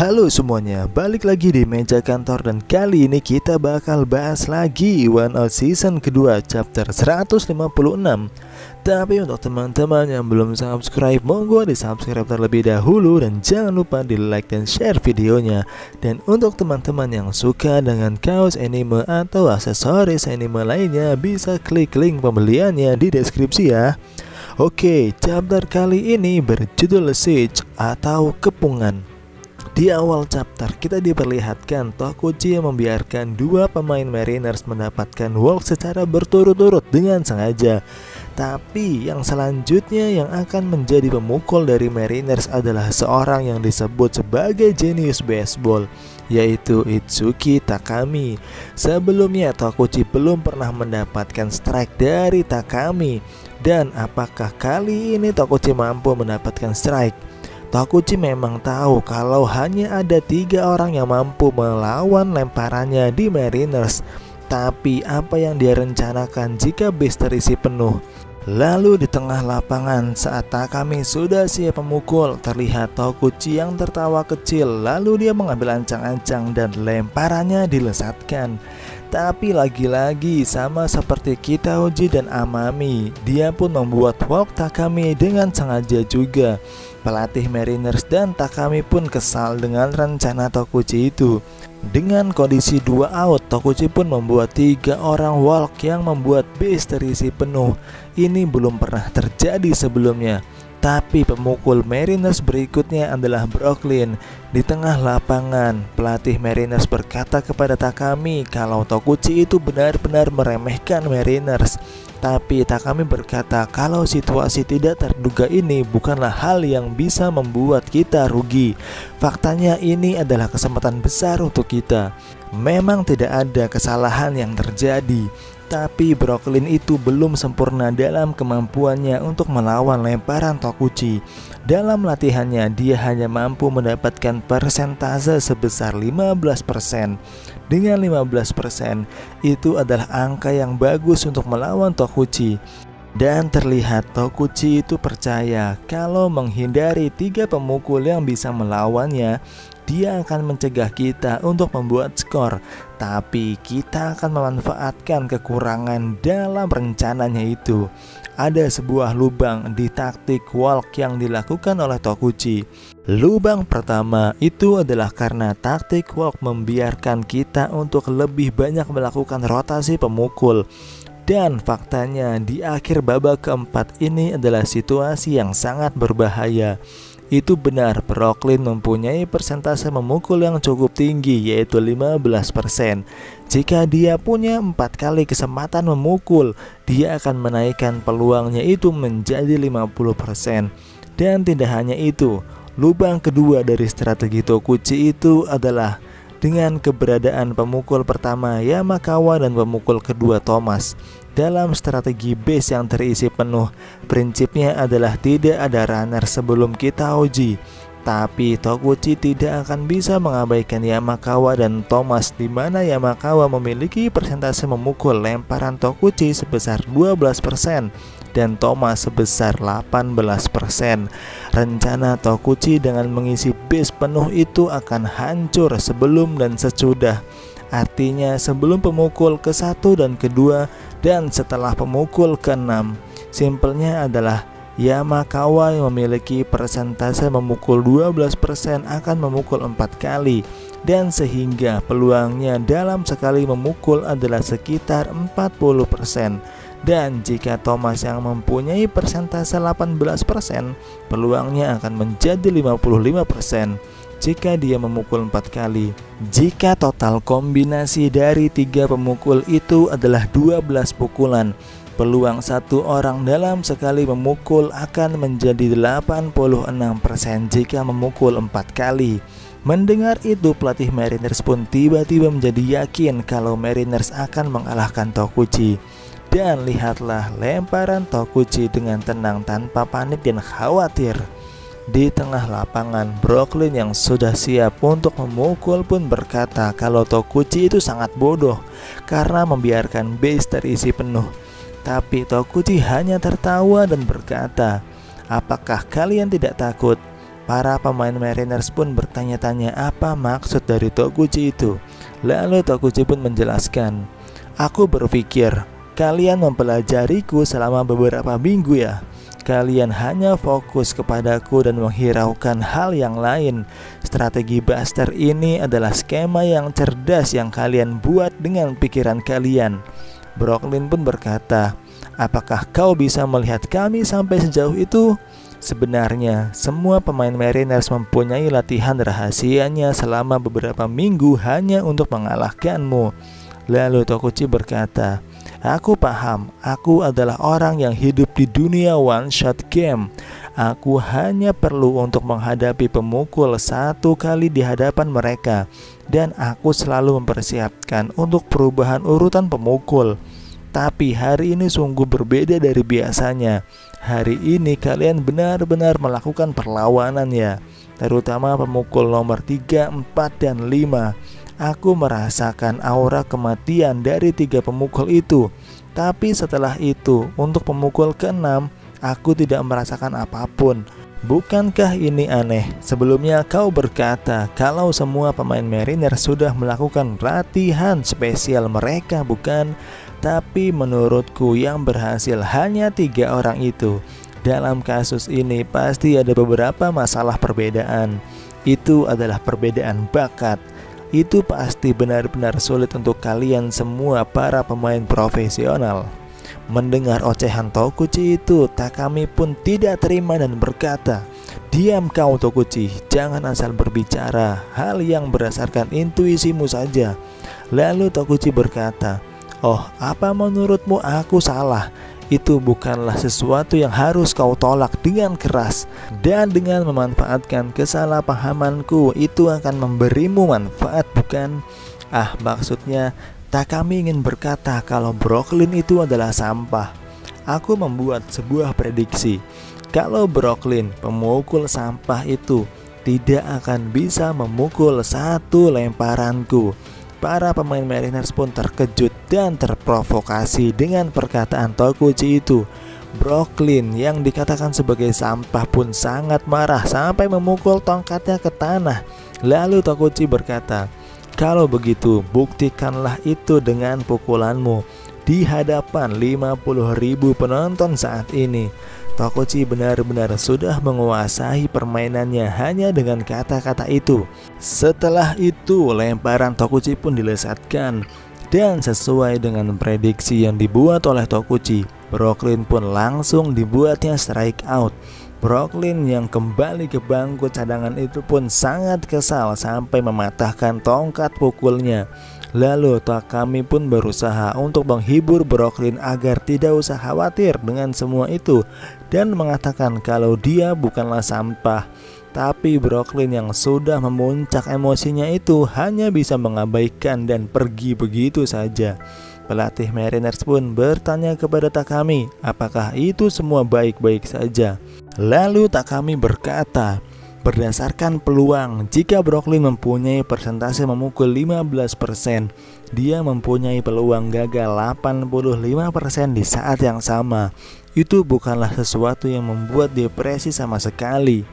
Halo semuanya, balik lagi di meja kantor dan kali ini kita bakal bahas lagi One Out season kedua chapter 156. Tapi untuk teman-teman yang belum subscribe, monggo di subscribe terlebih dahulu dan jangan lupa di like dan share videonya. Dan untuk teman-teman yang suka dengan kaos anime atau aksesoris anime lainnya, bisa klik link pembeliannya di deskripsi ya. Oke, chapter kali ini berjudul Siege atau Kepungan. Di awal chapter kita diperlihatkan Tokuchi yang membiarkan dua pemain Mariners mendapatkan walk secara berturut-turut dengan sengaja. Tapi yang selanjutnya yang akan menjadi pemukul dari Mariners adalah seorang yang disebut sebagai jenius baseball, yaitu Itsuki Takami. Sebelumnya Tokuchi belum pernah mendapatkan strike dari Takami. Dan apakah kali ini Tokuchi mampu mendapatkan strike? Tokuchi memang tahu kalau hanya ada 3 orang yang mampu melawan lemparannya di Mariners. Tapi apa yang dia rencanakan jika base terisi penuh? Lalu di tengah lapangan saat Takami sudah siap memukul, terlihat Tokuchi yang tertawa kecil. Lalu dia mengambil ancang-ancang dan lemparannya dilesatkan. Tapi lagi-lagi sama seperti Kitauji dan Amami, dia pun membuat walk Takami dengan sengaja juga. Pelatih Mariners dan Takami pun kesal dengan rencana Tokuchi itu. Dengan kondisi 2 out, Tokuchi pun membuat 3 orang walk yang membuat base terisi penuh. Ini belum pernah terjadi sebelumnya. Tapi pemukul Mariners berikutnya adalah Brooklyn. Di tengah lapangan, pelatih Mariners berkata kepada Takami kalau Tokuchi itu benar-benar meremehkan Mariners. Tapi Takami berkata kalau situasi tidak terduga ini bukanlah hal yang bisa membuat kita rugi. Faktanya ini adalah kesempatan besar untuk kita. Memang tidak ada kesalahan yang terjadi, tapi Brooklyn itu belum sempurna dalam kemampuannya untuk melawan lemparan Tokuchi. Dalam latihannya dia hanya mampu mendapatkan persentase sebesar 15%. Dengan 15% itu adalah angka yang bagus untuk melawan Tokuchi. Dan terlihat Tokuchi itu percaya kalau menghindari 3 pemukul yang bisa melawannya, dia akan mencegah kita untuk membuat skor. Tapi kita akan memanfaatkan kekurangan dalam rencananya itu. Ada sebuah lubang di taktik walk yang dilakukan oleh Tokuchi. Lubang pertama itu adalah karena taktik walk membiarkan kita untuk lebih banyak melakukan rotasi pemukul. Dan faktanya di akhir babak keempat ini adalah situasi yang sangat berbahaya. Itu benar, Brooklyn mempunyai persentase memukul yang cukup tinggi, yaitu 15%. Jika dia punya 4 kali kesempatan memukul, dia akan menaikkan peluangnya itu menjadi 50%. Dan tidak hanya itu, lubang kedua dari strategi Tokuchi itu adalah dengan keberadaan pemukul pertama Yamakawa dan pemukul kedua Thomas. Dalam strategi base yang terisi penuh, prinsipnya adalah tidak ada runner sebelum Kitauji. Tapi Tokuchi tidak akan bisa mengabaikan Yamakawa dan Thomas, di mana Yamakawa memiliki persentase memukul lemparan Tokuchi sebesar 12% dan Thomas sebesar 18%. Rencana Tokuchi dengan mengisi base penuh itu akan hancur sebelum dan sesudah. Artinya sebelum pemukul ke-1 dan ke-2 dan setelah pemukul ke-6. Simpelnya adalah Yamakawa yang memiliki persentase memukul 12% akan memukul 4 kali, dan sehingga peluangnya dalam sekali memukul adalah sekitar 40%. Dan jika Thomas yang mempunyai persentase 18%, peluangnya akan menjadi 55% jika dia memukul 4 kali. Jika total kombinasi dari 3 pemukul itu adalah 12 pukulan, peluang 1 orang dalam sekali memukul akan menjadi 86% jika memukul 4 kali. Mendengar itu, pelatih Mariners pun tiba-tiba menjadi yakin kalau Mariners akan mengalahkan Tokuchi. Dan lihatlah lemparan Tokuchi dengan tenang tanpa panik dan khawatir. Di tengah lapangan, Brooklyn yang sudah siap untuk memukul pun berkata kalau Tokuchi itu sangat bodoh karena membiarkan base terisi penuh. Tapi Tokuchi hanya tertawa dan berkata, "Apakah kalian tidak takut? Para pemain Mariners pun bertanya-tanya apa maksud dari Tokuchi itu. Lalu Tokuchi pun menjelaskan, "Aku berpikir kalian mempelajariku selama beberapa minggu ya. Kalian hanya fokus kepadaku dan menghiraukan hal yang lain. Strategi Buster ini adalah skema yang cerdas yang kalian buat dengan pikiran kalian." Brooklyn pun berkata, "Apakah kau bisa melihat kami sampai sejauh itu?" Sebenarnya, semua pemain Mariners mempunyai latihan rahasianya selama beberapa minggu hanya untuk mengalahkanmu. Lalu Tokuchi berkata, "Aku paham, aku adalah orang yang hidup di dunia one shot game. Aku hanya perlu untuk menghadapi pemukul satu kali di hadapan mereka. Dan aku selalu mempersiapkan untuk perubahan urutan pemukul. Tapi hari ini sungguh berbeda dari biasanya. Hari ini kalian benar-benar melakukan perlawanan ya, terutama pemukul nomor 3, 4, dan 5. Aku merasakan aura kematian dari 3 pemukul itu. Tapi setelah itu, untuk pemukul ke-6, aku tidak merasakan apapun. Bukankah ini aneh? Sebelumnya kau berkata kalau semua pemain Mariners sudah melakukan latihan spesial mereka, bukan? Tapi menurutku yang berhasil hanya 3 orang itu. Dalam kasus ini pasti ada beberapa masalah perbedaan. Itu adalah perbedaan bakat. Itu pasti benar-benar sulit untuk kalian semua para pemain profesional." Mendengar ocehan Tokuchi itu, Takami pun tidak terima dan berkata, "Diam kau Tokuchi, jangan asal berbicara hal yang berdasarkan intuisimu saja." Lalu Tokuchi berkata, "Oh, apa menurutmu aku salah? Itu bukanlah sesuatu yang harus kau tolak dengan keras. Dan dengan memanfaatkan kesalahpahamanku, itu akan memberimu manfaat, bukan?" Maksudnya Takami ingin berkata kalau Brooklyn itu adalah sampah. Aku membuat sebuah prediksi. Kalau Brooklyn, pemukul sampah itu, tidak akan bisa memukul satu lemparanku. Para pemain Mariners pun terkejut dan terprovokasi dengan perkataan Tokuchi itu. Brooklyn yang dikatakan sebagai sampah pun sangat marah sampai memukul tongkatnya ke tanah. Lalu Tokuchi berkata, "Kalau begitu, buktikanlah itu dengan pukulanmu di hadapan 50.000 penonton saat ini." Tokuchi benar-benar sudah menguasai permainannya hanya dengan kata-kata itu. Setelah itu, lemparan Tokuchi pun dilesatkan. Dan sesuai dengan prediksi yang dibuat oleh Tokuchi, Brooklyn pun langsung dibuatnya strike out. Brooklyn yang kembali ke bangku cadangan itu pun sangat kesal sampai mematahkan tongkat pukulnya. Lalu Takami pun berusaha untuk menghibur Brooklyn agar tidak usah khawatir dengan semua itu dan mengatakan kalau dia bukanlah sampah. Tapi Brooklyn yang sudah memuncak emosinya itu hanya bisa mengabaikan dan pergi begitu saja. Pelatih Mariners pun bertanya kepada Takami apakah itu semua baik-baik saja. Lalu Takami berkata, berdasarkan peluang, jika Brooklyn mempunyai persentase memukul 15%, dia mempunyai peluang gagal 85% di saat yang sama. Itu bukanlah sesuatu yang membuat depresi sama sekali.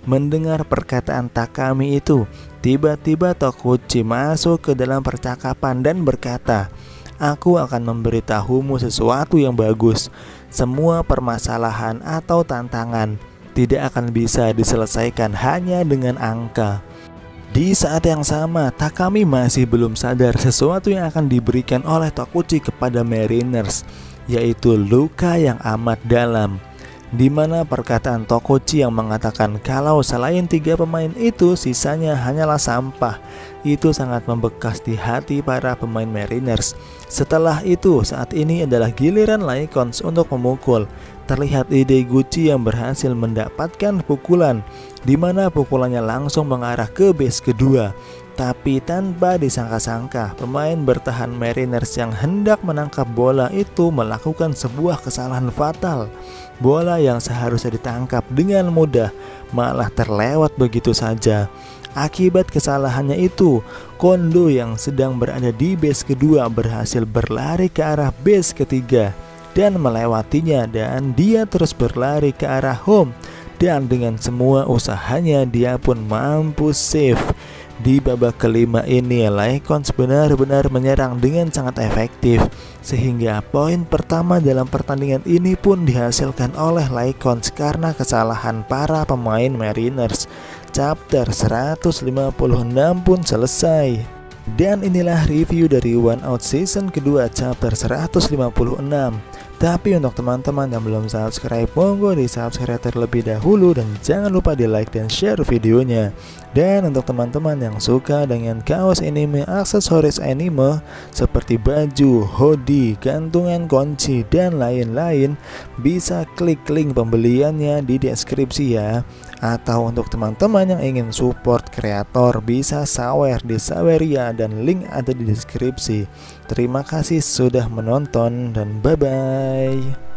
Mendengar perkataan Takami itu, tiba-tiba Tokuchi masuk ke dalam percakapan dan berkata, "Aku akan memberitahumu sesuatu yang bagus. Semua permasalahan atau tantangan tidak akan bisa diselesaikan hanya dengan angka." Di saat yang sama, Takami masih belum sadar sesuatu yang akan diberikan oleh Tokuchi kepada Mariners, yaitu luka yang amat dalam. Di mana perkataan Tokuchi yang mengatakan kalau selain 3 pemain itu sisanya hanyalah sampah, itu sangat membekas di hati para pemain Mariners. Setelah itu, saat ini adalah giliran Lycons untuk memukul. Terlihat Ideguchi yang berhasil mendapatkan pukulan, di mana pukulannya langsung mengarah ke base kedua. Tapi tanpa disangka-sangka, pemain bertahan Mariners yang hendak menangkap bola itu melakukan sebuah kesalahan fatal. Bola yang seharusnya ditangkap dengan mudah malah terlewat begitu saja. Akibat kesalahannya itu, Kondo yang sedang berada di base kedua berhasil berlari ke arah base ketiga dan melewatinya, dan dia terus berlari ke arah home Dan dengan semua usahanya dia pun mampu save. Di babak kelima ini Lycons benar-benar menyerang dengan sangat efektif, sehingga poin pertama dalam pertandingan ini pun dihasilkan oleh Lycons karena kesalahan para pemain Mariners. Chapter 156 pun selesai. Dan inilah review dari One Out season kedua chapter 156. Tapi untuk teman-teman yang belum subscribe, monggo di subscribe terlebih dahulu dan jangan lupa di like dan share videonya. Dan untuk teman-teman yang suka dengan kaos anime, aksesoris anime seperti baju, hoodie, gantungan kunci, dan lain-lain, bisa klik link pembeliannya di deskripsi ya. Atau untuk teman-teman yang ingin support kreator, bisa sawer di Saweria dan link ada di deskripsi. Terima kasih sudah menonton dan bye-bye.